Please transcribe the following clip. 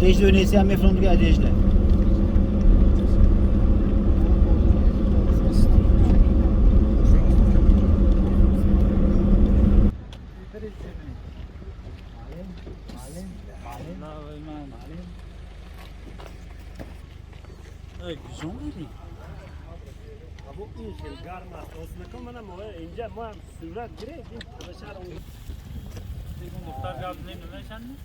دجله نیستی هم میفرم دیگه دجله. جونی. ابو این خیلی گرم است. اصلا منم اینجا ما هم صورت گرفتیم. بشار اون. دیگه دختر جواب نمیدونن.